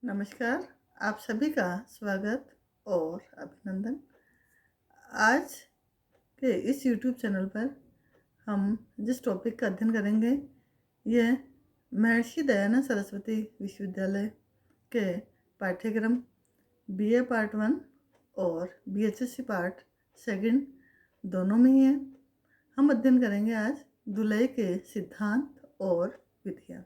नमस्कार, आप सभी का स्वागत और अभिनंदन। आज के इस यूट्यूब चैनल पर हम जिस टॉपिक का अध्ययन करेंगे, यह महर्षि दयानंद सरस्वती विश्वविद्यालय के पाठ्यक्रम बीए पार्ट 1 और बीएचएससी पार्ट 2 दोनों में ही है। हम अध्ययन करेंगे आज धुलाई के सिद्धांत और विधियाँ।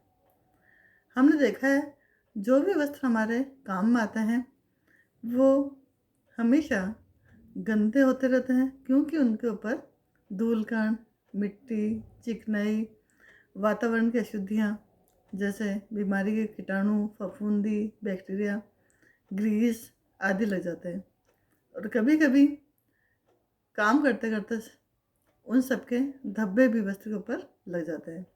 हमने देखा है जो भी वस्त्र हमारे काम में आते हैं वो हमेशा गंदे होते रहते हैं, क्योंकि उनके ऊपर धूल कण, मिट्टी, चिकनाई, वातावरण की अशुद्धियाँ जैसे बीमारी के कीटाणु, फफूंदी, बैक्टीरिया, ग्रीस आदि लग जाते हैं। और कभी कभी काम करते करते उन सबके धब्बे भी वस्त्र के ऊपर लग जाते हैं।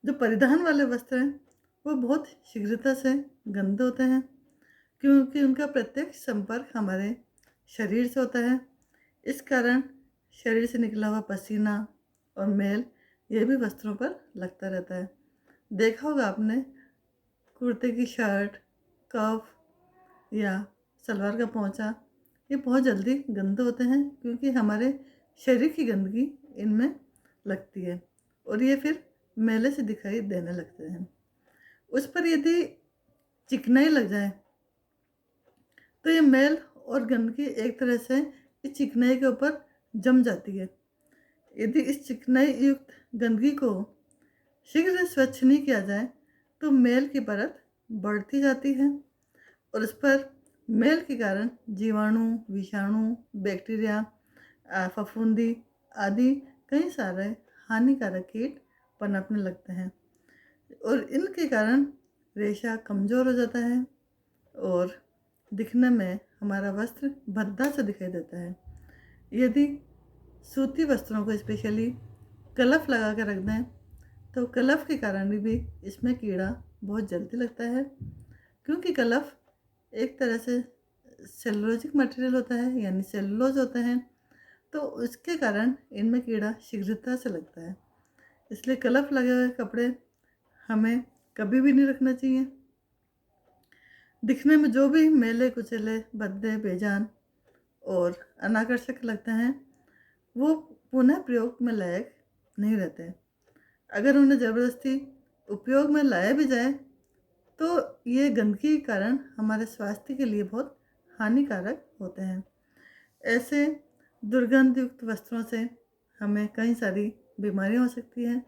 जो परिधान वाले वस्त्र हैं वो बहुत शीघ्रता से गंदे होते हैं, क्योंकि उनका प्रत्यक्ष संपर्क हमारे शरीर से होता है। इस कारण शरीर से निकला हुआ पसीना और मैल ये भी वस्त्रों पर लगता रहता है। देखा होगा आपने, कुर्ते की शर्ट, कफ या सलवार का पोंचा ये बहुत जल्दी गंदे होते हैं, क्योंकि हमारे शरीर की गंदगी इनमें लगती है और ये फिर मैले से दिखाई देने लगते हैं। उस पर यदि चिकनाई लग जाए तो ये मैल और गंदगी एक तरह से इस चिकनाई के ऊपर जम जाती है। यदि इस चिकनाई युक्त गंदगी को शीघ्र स्वच्छ नहीं किया जाए तो मैल की परत बढ़ती जाती है और उस पर मैल के कारण जीवाणु, विषाणु, बैक्टीरिया, फफूंदी आदि कई सारे हानिकारक कीट पनपने लगते हैं और इनके कारण रेशा कमज़ोर हो जाता है और दिखने में हमारा वस्त्र भद्दा सा दिखाई देता है। यदि सूती वस्त्रों को स्पेशली कलफ लगा कर रख दें तो कलफ के कारण भी इसमें कीड़ा बहुत जल्दी लगता है, क्योंकि कलफ एक तरह से सेलुलोजिक मटेरियल होता है, यानी सेलुलोज होते हैं, तो उसके कारण इनमें कीड़ा शीघ्रता से लगता है। इसलिए कलफ लगे हुए कपड़े हमें कभी भी नहीं रखना चाहिए। दिखने में जो भी मैले कुचले, भद्दे, बेजान और अनाकर्षक लगते हैं वो पुनः प्रयोग में लायक नहीं रहते। अगर उन्हें ज़बरदस्ती उपयोग में लाया भी जाए तो ये गंदगी के कारण हमारे स्वास्थ्य के लिए बहुत हानिकारक होते हैं। ऐसे दुर्गंध युक्त वस्त्रों से हमें कई सारी बीमारियां हो सकती हैं,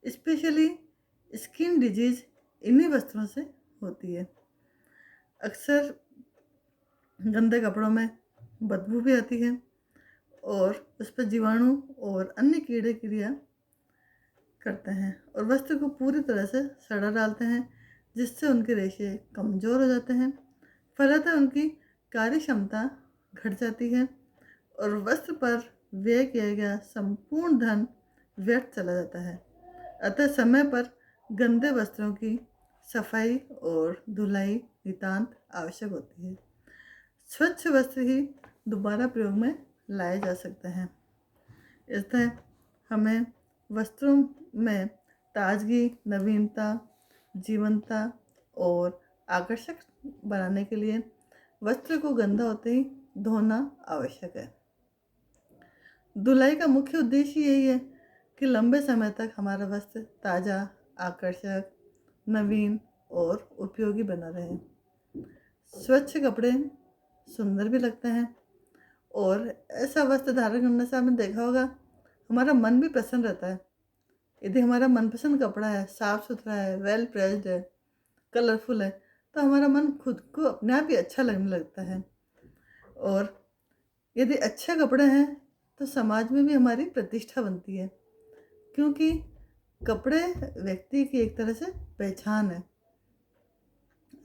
स्पेशली स्किन डिजीज़ इन्हीं वस्त्रों से होती है। अक्सर गंदे कपड़ों में बदबू भी आती है और उस पर जीवाणु और अन्य कीड़े कीड़ियाँ करते हैं और वस्त्र को पूरी तरह से सड़ा डालते हैं, जिससे उनके रेशे कमज़ोर हो जाते हैं। फलतः उनकी कार्य क्षमता घट जाती है और वस्त्र पर व्यय किया गया संपूर्ण धन व्यर्थ चला जाता है। अतः समय पर गंदे वस्त्रों की सफाई और धुलाई नितांत आवश्यक होती है। स्वच्छ वस्त्र ही दोबारा प्रयोग में लाए जा सकते हैं। इस तरह हमें वस्त्रों में ताजगी, नवीनता, जीवंतता और आकर्षक बनाने के लिए वस्त्र को गंदा होते ही धोना आवश्यक है। धुलाई का मुख्य उद्देश्य यही है कि लंबे समय तक हमारा वस्त्र ताज़ा, आकर्षक, नवीन और उपयोगी बना रहे। स्वच्छ कपड़े सुंदर भी लगते हैं और ऐसा वस्त्र धारण करने से आपने देखा होगा हमारा मन भी प्रसन्न रहता है। यदि हमारा मनपसंद कपड़ा है, साफ़ सुथरा है, वेल प्रेस्ड है, कलरफुल है, तो हमारा मन खुद को अपने आप ही अच्छा लगने लगता है। और यदि अच्छे कपड़े हैं तो समाज में भी हमारी प्रतिष्ठा बनती है, क्योंकि कपड़े व्यक्ति की एक तरह से पहचान है।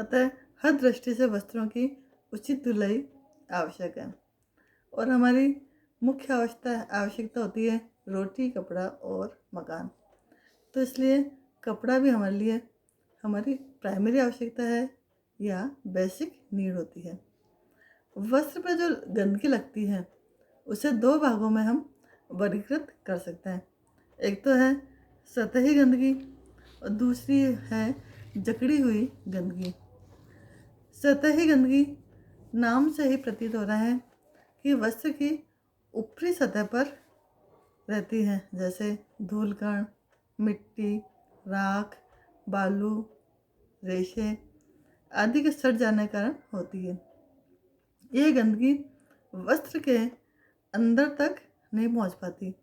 अतः हर दृष्टि से वस्त्रों की उचित धुलाई आवश्यक है और हमारी मुख्य आवश्यकता होती है रोटी, कपड़ा और मकान। तो इसलिए कपड़ा भी हमारे लिए हमारी प्राइमरी आवश्यकता है या बेसिक नीड होती है। वस्त्र पर जो गंदगी लगती है उसे दो भागों में हम वर्गीकृत कर सकते हैं। एक तो है सतही गंदगी और दूसरी है जकड़ी हुई गंदगी। सतही गंदगी नाम से ही प्रतीत हो रहा है कि वस्त्र की ऊपरी सतह पर रहती है, जैसे धूल कण, मिट्टी, राख, बालू, रेशे आदि के सड़ जाने के कारण होती है। यह गंदगी वस्त्र के अंदर तक नहीं पहुंच पाती,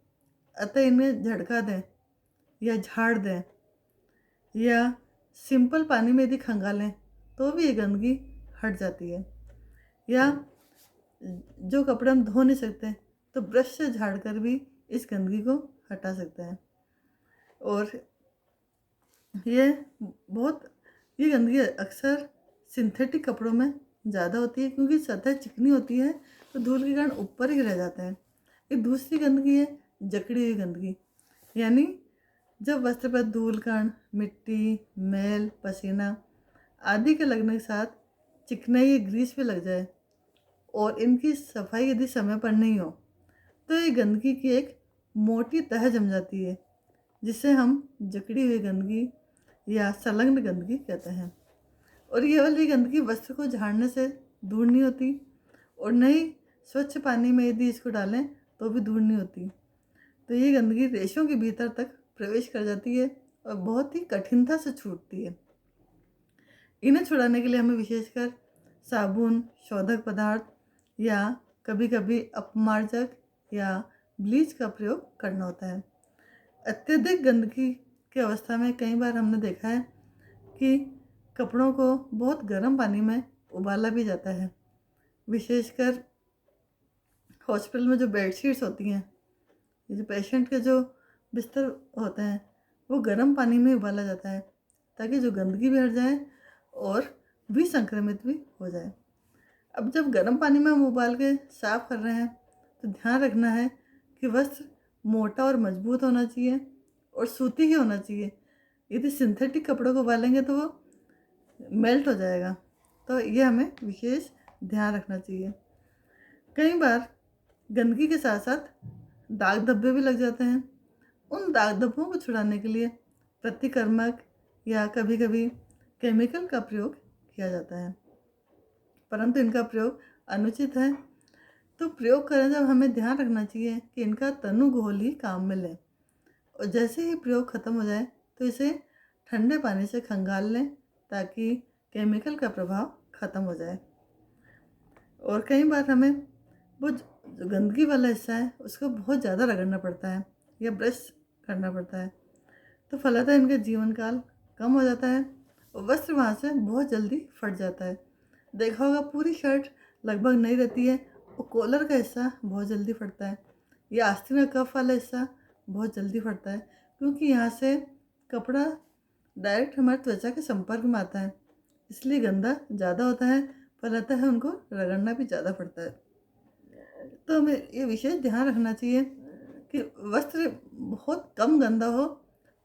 अतः इन्हें झटका दें या झाड़ दें या सिंपल पानी में यदि खंगालें तो भी ये गंदगी हट जाती है। या जो कपड़े हम धो नहीं सकते तो ब्रश से झाड़ कर भी इस गंदगी को हटा सकते हैं। और ये ये गंदगी अक्सर सिंथेटिक कपड़ों में ज़्यादा होती है, क्योंकि सतह चिकनी होती है तो धूल के कारण ऊपर ही रह जाते हैं। एक दूसरी गंदगी है जकड़ी हुई गंदगी, यानी जब वस्त्र पर धूल कण, मिट्टी, मैल, पसीना आदि के लगने के साथ चिकनाई या ग्रीस भी लग जाए और इनकी सफाई यदि समय पर नहीं हो तो ये गंदगी की एक मोटी तह जम जाती है, जिसे हम जकड़ी हुई गंदगी या संलग्न गंदगी कहते हैं। और ये वाली गंदगी वस्त्र को झाड़ने से दूर नहीं होती और न ही स्वच्छ पानी में यदि इसको डालें तो भी दूर नहीं होती। तो ये गंदगी रेशों के भीतर तक प्रवेश कर जाती है और बहुत ही कठिनता से छूटती है। इन्हें छुड़ाने के लिए हमें विशेषकर साबुन, शोधक पदार्थ या कभी कभी अपमार्जक या ब्लीच का प्रयोग करना होता है। अत्यधिक गंदगी की अवस्था में कई बार हमने देखा है कि कपड़ों को बहुत गर्म पानी में उबाला भी जाता है। विशेषकर हॉस्पिटल में जो बेडशीट्स होती हैं, ये जो पेशेंट के जो बिस्तर होते हैं वो गर्म पानी में उबाला जाता है ताकि जो गंदगी भी हट जाए और विसंक्रमित भी हो जाए। अब जब गर्म पानी में हम उबाल के साफ़ कर रहे हैं तो ध्यान रखना है कि वस्त्र मोटा और मजबूत होना चाहिए और सूती ही होना चाहिए। यदि सिंथेटिक कपड़ों को उबालेंगे तो वो मेल्ट हो जाएगा, तो ये हमें विशेष ध्यान रखना चाहिए। कई बार गंदगी के साथ साथ दाग धब्बे भी लग जाते हैं। उन दाग धब्बों को छुड़ाने के लिए प्रतिकर्मक या कभी कभी केमिकल का प्रयोग किया जाता है, परंतु इनका प्रयोग अनुचित है। तो प्रयोग करें जब हमें ध्यान रखना चाहिए कि इनका तनु घोल ही काम में लें और जैसे ही प्रयोग ख़त्म हो जाए तो इसे ठंडे पानी से खंगाल लें ताकि केमिकल का प्रभाव ख़त्म हो जाए। और कई बार हमें वो जो गंदगी वाला हिस्सा है उसको बहुत ज़्यादा रगड़ना पड़ता है या ब्रश करना पड़ता है, तो फलतः इनका जीवन काल कम हो जाता है और वस्त्र वहाँ से बहुत जल्दी फट जाता है। देखा होगा पूरी शर्ट लगभग नहीं रहती है और कॉलर का हिस्सा बहुत जल्दी फटता है या आस्तीन का कफ वाला हिस्सा बहुत जल्दी फटता है, क्योंकि यहाँ से कपड़ा डायरेक्ट हमारे त्वचा के संपर्क में आता है, इसलिए गंदा ज़्यादा होता है, फलतः उनको रगड़ना भी ज़्यादा पड़ता है। तो हमें ये विशेष ध्यान रखना चाहिए कि वस्त्र बहुत कम गंदा हो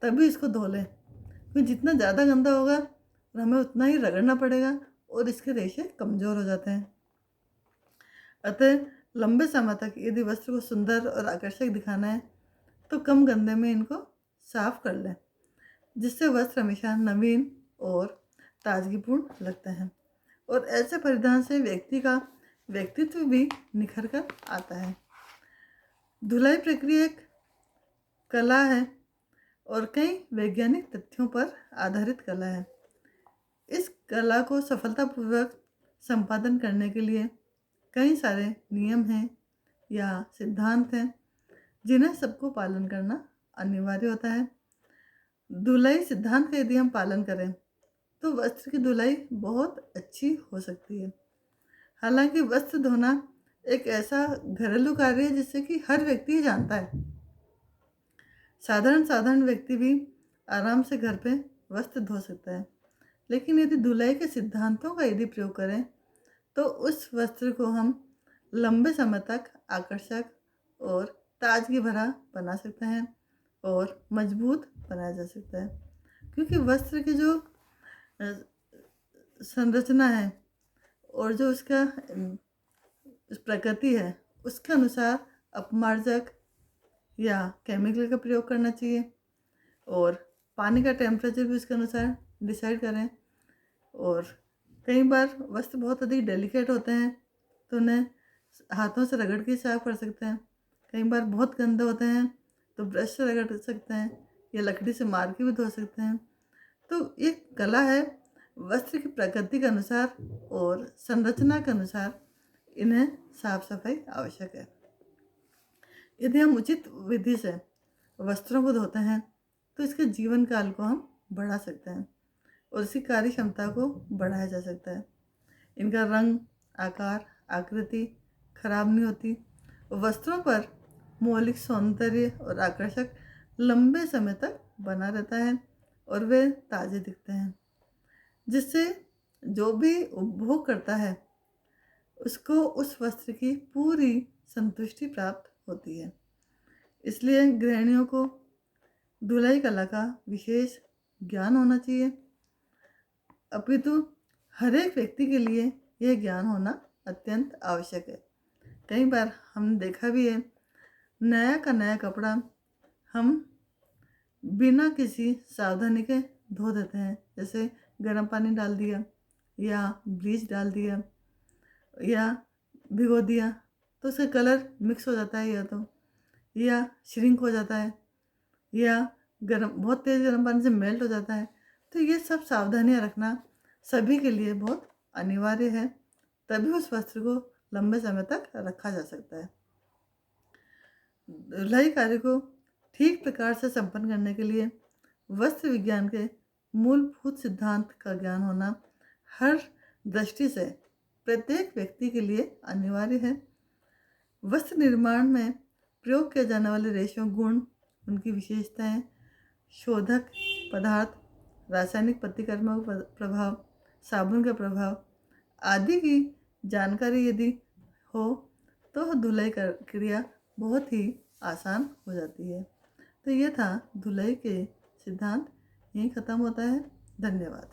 तभी इसको धो लें, क्योंकि जितना ज़्यादा गंदा होगा हमें उतना ही रगड़ना पड़ेगा और इसके रेशे कमज़ोर हो जाते हैं। अतः लंबे समय तक यदि वस्त्र को सुंदर और आकर्षक दिखाना है तो कम गंदे में इनको साफ कर लें, जिससे वस्त्र हमेशा नवीन और ताजगीपूर्ण लगते हैं। और ऐसे परिधान से व्यक्ति का व्यक्तित्व भी निखर कर आता है। धुलाई प्रक्रिया एक कला है और कई वैज्ञानिक तथ्यों पर आधारित कला है। इस कला को सफलतापूर्वक संपादन करने के लिए कई सारे नियम हैं या सिद्धांत हैं जिन्हें सबको पालन करना अनिवार्य होता है। धुलाई सिद्धांत का यदि हम पालन करें तो वस्त्र की धुलाई बहुत अच्छी हो सकती है। हालांकि वस्त्र धोना एक ऐसा घरेलू कार्य है जिससे कि हर व्यक्ति ही जानता है। साधारण व्यक्ति भी आराम से घर पे वस्त्र धो सकता है, लेकिन यदि धुलाई के सिद्धांतों का यदि प्रयोग करें तो उस वस्त्र को हम लंबे समय तक आकर्षक और ताजगी भरा बना सकते हैं और मजबूत बनाया जा सकता है, क्योंकि वस्त्र की जो संरचना है और जो उसका प्रकृति है उसके अनुसार अपमार्जक या केमिकल का प्रयोग करना चाहिए और पानी का टेम्परेचर भी उसके अनुसार डिसाइड करें। और कई बार वस्त्र बहुत अधिक डेलिकेट होते हैं तो उन्हें हाथों से रगड़ के साफ कर सकते हैं। कई बार बहुत गंदे होते हैं तो ब्रश से रगड़ सकते हैं या लकड़ी से मार के भी धो सकते हैं। तो ये कला है, वस्त्र की प्रकृति के अनुसार और संरचना के अनुसार इन्हें साफ सफाई आवश्यक है। यदि हम उचित विधि से वस्त्रों को धोते हैं तो इसके जीवन काल को हम बढ़ा सकते हैं और इसकी कार्य क्षमता को बढ़ाया जा सकता है। इनका रंग, आकार, आकृति खराब नहीं होती। वस्त्रों पर मौलिक सौंदर्य और आकर्षक लंबे समय तक बना रहता है और वे ताजे दिखते हैं, जिससे जो भी उपभोग करता है उसको उस वस्त्र की पूरी संतुष्टि प्राप्त होती है। इसलिए गृहिणियों को धुलाई कला का विशेष ज्ञान होना चाहिए, अपितु हर एक व्यक्ति के लिए यह ज्ञान होना अत्यंत आवश्यक है। कई बार हमने देखा भी है, नया का नया कपड़ा हम बिना किसी सावधानी के धो देते हैं। जैसे गर्म पानी डाल दिया या ब्लीच डाल दिया या भिगो दिया तो उसका कलर मिक्स हो जाता है या श्रिंक हो जाता है या बहुत तेज़ गर्म पानी से मेल्ट हो जाता है। तो ये सब सावधानियां रखना सभी के लिए बहुत अनिवार्य है, तभी उस वस्त्र को लंबे समय तक रखा जा सकता है। धुलाई कार्य को ठीक प्रकार से संपन्न करने के लिए वस्त्र विज्ञान के मूलभूत सिद्धांत का ज्ञान होना हर दृष्टि से प्रत्येक व्यक्ति के लिए अनिवार्य है। वस्त्र निर्माण में प्रयोग किए जाने वाले रेशों गुण, उनकी विशेषताएं, शोधक पदार्थ, रासायनिक प्रतिक्रमण का प्रभाव, साबुन का प्रभाव आदि की जानकारी यदि हो तो धुलाई क्रिया बहुत ही आसान हो जाती है। तो ये था धुलाई के सिद्धांत, यहीं ख़त्म होता है। धन्यवाद।